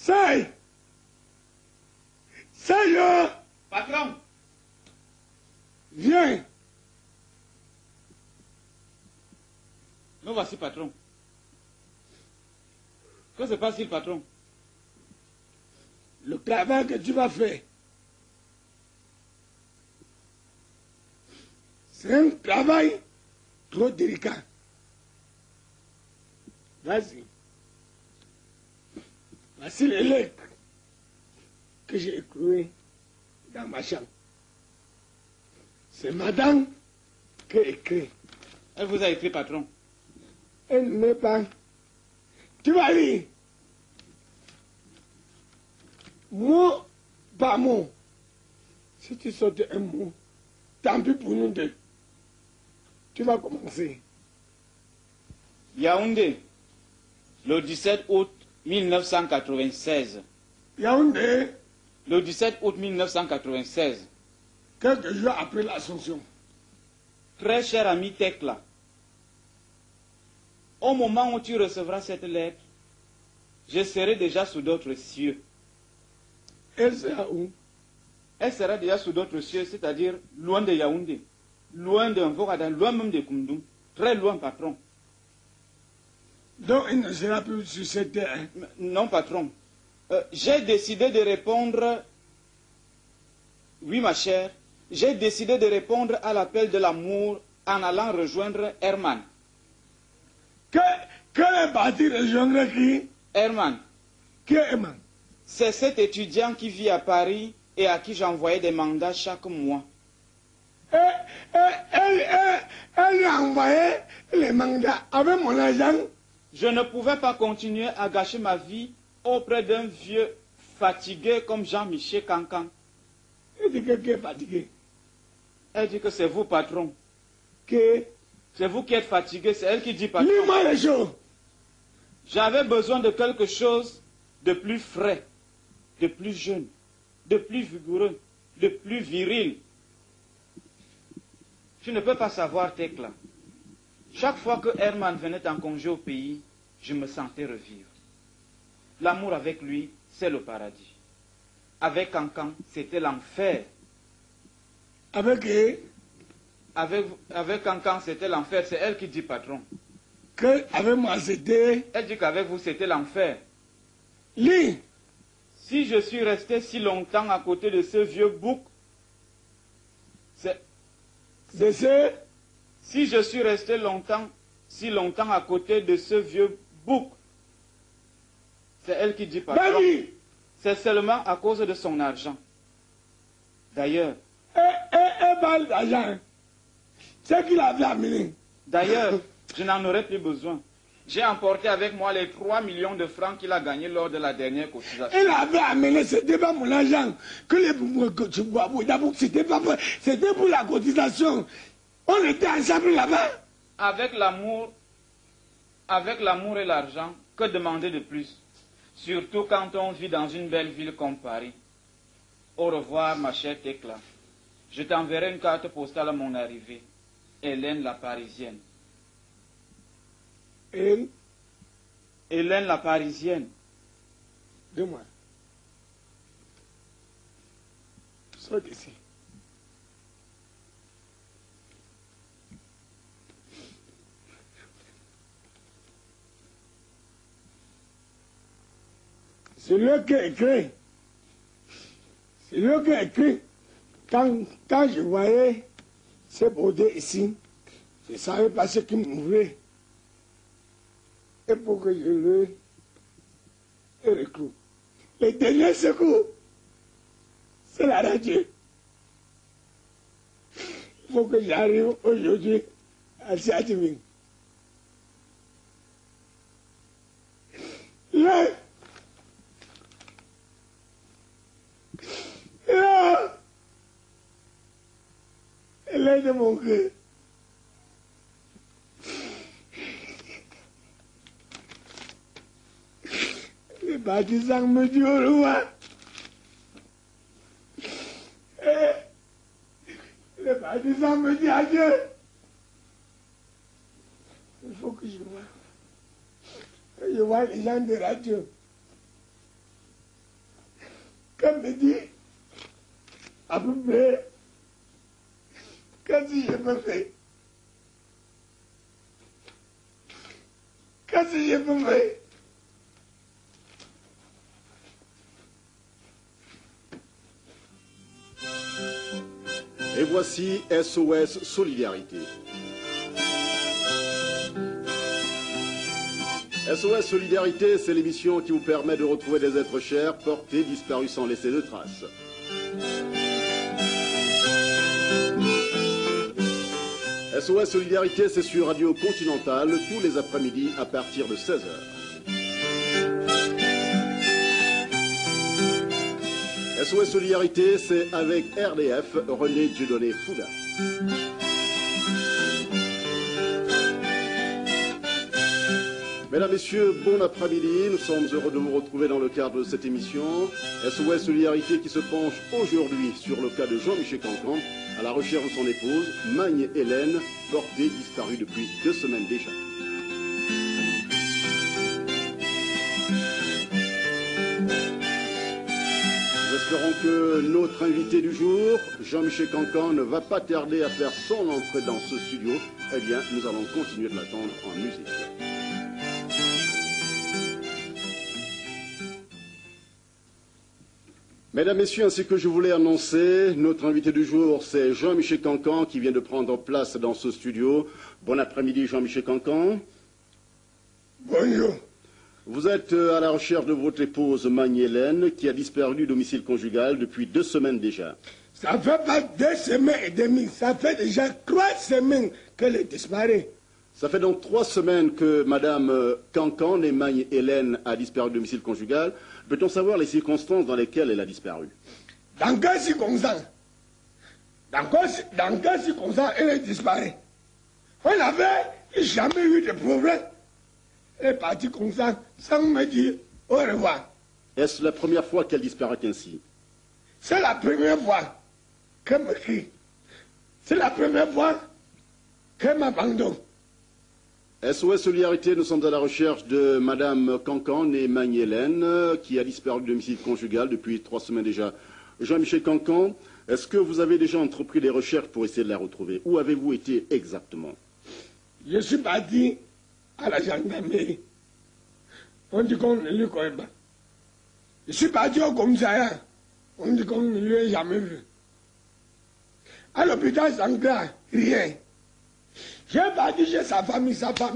Ça y est. Patron. Viens. Nous voici, patron. Que se passe-t-il, patron? Le travail que tu vas faire, c'est un travail trop délicat. Vas-y. Voici les lettres que j'ai écrites dans ma chambre. C'est madame qui a écrit. Elle vous a écrit, patron. Elle n'est pas. Tu vas lire. Mot par mot. Si tu sautes un mot, tant pis pour nous deux. Tu vas commencer. Yaoundé, le 17 août 1996. Yaoundé, Le 17 août 1996. quelques jours après l'Ascension. Très cher ami Tekla, au moment où tu recevras cette lettre, je serai déjà sous d'autres cieux. Elle sera où? Elle sera déjà sous d'autres cieux, c'est-à-dire loin de Yaoundé, loin de Mvokada, loin même de Koundou, très loin, patron. Donc elle ne sera plus sur cette terre. Non, patron. J'ai décidé de répondre... Oui, ma chère. J'ai décidé de répondre à l'appel de l'amour en allant rejoindre Herman. Quel est parti rejoindre qui? Herman, Qui est Herman? c'est cet étudiant qui vit à Paris et à qui j'envoyais des mandats chaque mois. Elle a envoyé les mandats avec mon argent. Je ne pouvais pas continuer à gâcher ma vie auprès d'un vieux fatigué comme Jean-Michel Cancan. Elle dit que qui est fatigué. Elle dit que c'est vous, patron. Que C'est vous qui êtes fatigué, c'est elle qui dit, patron. lis-moi les choses. J'avais besoin de quelque chose de plus frais, de plus jeune, de plus vigoureux, de plus viril. Tu ne peux pas savoir, Tekla. Chaque fois que Herman venait en congé au pays, je me sentais revivre. L'amour avec lui, c'est le paradis. Avec Cancan, c'était l'enfer. Avec qui? Avec Cancan, c'était l'enfer. C'est elle qui dit, patron. Que avec moi c'était. Elle dit qu'avec vous, c'était l'enfer. Lis. Si je suis resté si longtemps à côté de ce vieux bouc, c'est... De ce. Si je suis resté si longtemps à côté de ce vieux bouc, c'est elle qui dit, patron. Baby. C'est seulement à cause de son argent. D'ailleurs, Elle parle d'argent. C'est qu'il avait amené. D'ailleurs, je n'en aurais plus besoin. J'ai emporté avec moi les 3 millions de francs qu'il a gagnés lors de la dernière cotisation. Elle avait amené, c'était pas mon argent. Que tu vois, c'était pas pour, c'était pour la cotisation. On était ensemble là-bas. Avec l'amour et l'argent, que demander de plus? Surtout quand on vit dans une belle ville comme Paris. Au revoir, ma chère Tekla. Je t'enverrai une carte postale à mon arrivée. Hélène la Parisienne. Hélène la Parisienne. Dis-moi. Sors d'ici. C'est lui qui a écrit. C'est lui qui a écrit. Quand je voyais ce beauté ici, je ne savais pas ce qui m'ouvrait. Et pour que je le recrute. Le dernier secours, c'est la radio. Il faut que j'arrive aujourd'hui à Siatiming. Là, elle est de mon cœur. Les bâtisseurs me disent au revoir. Les bâtisseurs me disent adieu. Il faut que je vois. Que je vois les gens de radio. qu'elle me dit à peu près qu'est-ce que je peux faire. Qu'est-ce que je peux faire? Et voici SOS Solidarité. SOS Solidarité, c'est l'émission qui vous permet de retrouver des êtres chers, portés, disparus sans laisser de traces. SOS Solidarité, c'est sur Radio Continentale, tous les après-midi à partir de 16h. SOS Solidarité, c'est avec RDF, René Dieudonné Fouda. Mesdames, Messieurs, bon après-midi. Nous sommes heureux de vous retrouver dans le cadre de cette émission. SOS Solidarité qui se penche aujourd'hui sur le cas de Jean-Michel Cancan, à la recherche de son épouse, Magne Hélène, portée disparue depuis 2 semaines déjà. Nous espérons que notre invité du jour, Jean-Michel Cancan, ne va pas tarder à faire son entrée dans ce studio. Eh bien, nous allons continuer de l'attendre en musique. Mesdames, Messieurs, ainsi que je vous l'ai annoncé, notre invité du jour, c'est Jean-Michel Cancan qui vient de prendre place dans ce studio. Bon après-midi, Jean-Michel Cancan. Bonjour. Vous êtes à la recherche de votre épouse Magne-Hélène qui a disparu du domicile conjugal depuis 2 semaines déjà. Ça fait pas 2 semaines et demie, ça fait déjà 3 semaines qu'elle est disparue. Ça fait donc 3 semaines que Madame Cancan, née Magne-Hélène, a disparu du domicile conjugal. Peut-on savoir les circonstances dans lesquelles elle a disparu? Dans quelles circonstances? Dans quelles circonstances elle est disparue? On n'avait jamais eu de problème. Elle est partie comme ça, sans me dire au revoir. Est-ce la première fois qu'elle disparaît ainsi? C'est la première fois qu'elle me crie. C'est la première fois qu'elle m'abandonne. SOS Solidarité, nous sommes à la recherche de Madame Cancan, née Magne-Hélène, qui a disparu du domicile conjugal depuis 3 semaines déjà. Jean-Michel Cancan, est-ce que vous avez déjà entrepris des recherches pour essayer de la retrouver? Où avez-vous été exactement? Je suis parti à la gendarmerie. On dit qu'on ne lui connaît pas. Je suis parti au commissariat. On dit qu'on ne lui a jamais vu. À l'hôpital Sangra, rien. J'ai parti chez sa famille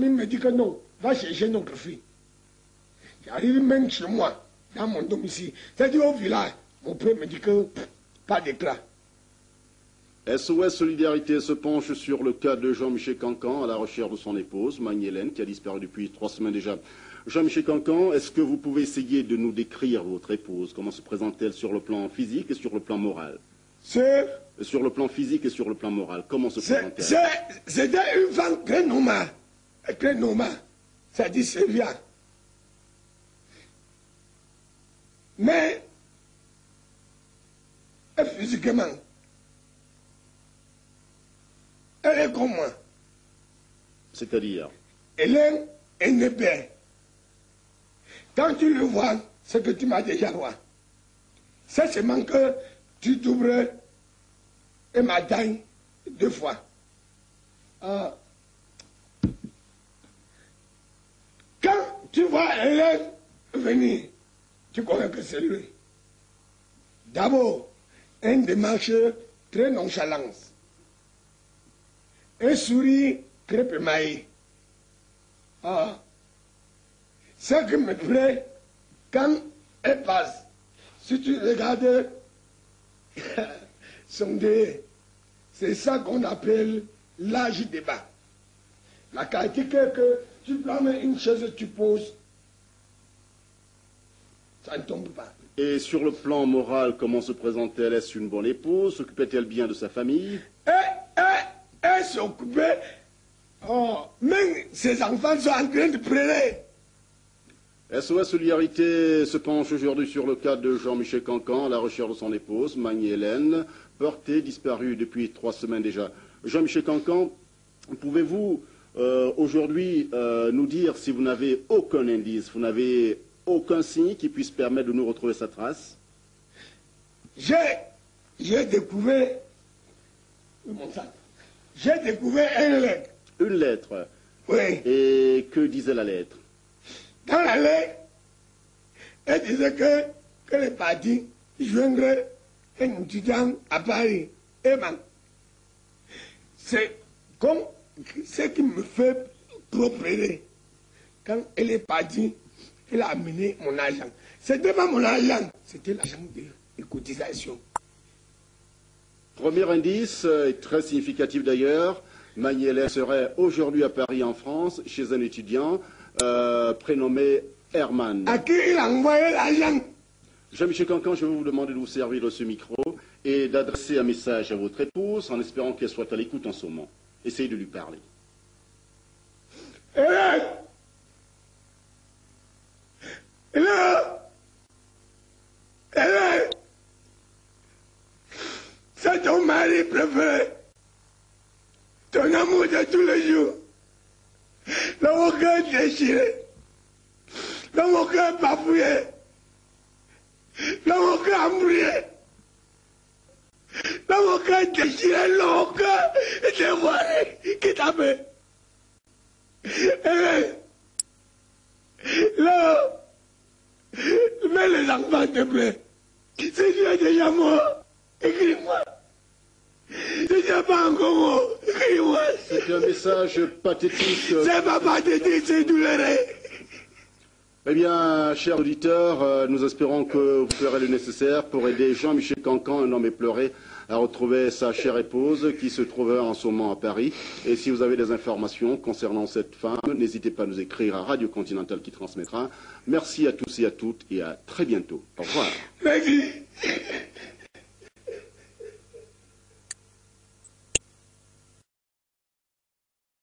me dit que non, va chercher notre fille. J'arrive même chez moi, dans mon domicile. C'est-à-dire au village, mon père me dit que pas d'éclat. SOS Solidarité se penche sur le cas de Jean-Michel Cancan à la recherche de son épouse, Magne-Hélène, qui a disparu depuis 3 semaines déjà. Jean-Michel Cancan, est-ce que vous pouvez essayer de nous décrire votre épouse? Comment se présente-t-elle sur le plan physique et sur le plan moral? Sur le plan physique et sur le plan moral, comment se présente-t-elle? C'était une femme très normale. Très normale. Ça dit Sylvia. Mais, physiquement, elle est comme moi. C'est-à-dire? Elle est belle. Quand tu le vois, c'est que tu m'as déjà vu. C'est seulement que tu t'ouvres et ma taille 2 fois. Quand tu vois Hélène venir, tu connais que c'est lui. D'abord, une démarche très nonchalante. Un sourire très pémaillé. Ce qui me plaît, quand elle passe, si tu regardes son dé, c'est ça qu'on appelle l'âge débat. La qualité que tu prends une chaise, tu poses, ça ne tombe pas. Et sur le plan moral, comment se présente-t-elle? Est-ce une bonne épouse? S'occupait-elle bien de sa famille? Elle s'occupait. Même ses enfants sont en train de pleurer. SOS Solidarité se penche aujourd'hui sur le cas de Jean-Michel Cancan à la recherche de son épouse, Magne-Hélène, portée disparue depuis 3 semaines déjà. Jean-Michel Cancan, pouvez-vous aujourd'hui nous dire si vous n'avez aucun indice, vous n'avez aucun signe qui puisse permettre de nous retrouver sa trace? J'ai découvert une lettre. Une lettre. Oui. Et que disait la lettre? Dans la lettre, elle disait que les partis joindraient un étudiant à Paris. Et c'est comme ce qui me fait trop pleurer. Quand elle est partie, elle a amené mon argent. C'était pas mon argent, c'était l'argent des cotisations. Premier indice, très significatif d'ailleurs, Magny-Hélène serait aujourd'hui à Paris en France, chez un étudiant prénommé Herman. À qui il a envoyé l'argent? Jean-Michel Cancan, je vais vous demander de vous servir de ce micro et d'adresser un message à votre épouse en espérant qu'elle soit à l'écoute en ce moment. Essayez de lui parler. Hélène! Hélène! Hélène! C'est ton mari préféré. Ton amour de tous les jours. Dans mon cœur déchiré. Dans mon cœur bafouillé. Dans mon cœur embrouillé. Dans mon cœur déchiré, dans mon cœur dévoré qui t'appelle. Là, mets les enfants, te plaît. Si tu es déjà mort, écris-moi. Si tu n'es pas encore mort, écris-moi. C'est un message pathétique. C'est pas pathétique, c'est douloureux. Eh bien, chers auditeurs, nous espérons que vous ferez le nécessaire pour aider Jean-Michel Cancan, un homme éploré, à retrouver sa chère épouse qui se trouve en ce moment à Paris. Et si vous avez des informations concernant cette femme, n'hésitez pas à nous écrire à Radio Continentale qui transmettra. Merci à tous et à toutes et à très bientôt. Au revoir. Merci.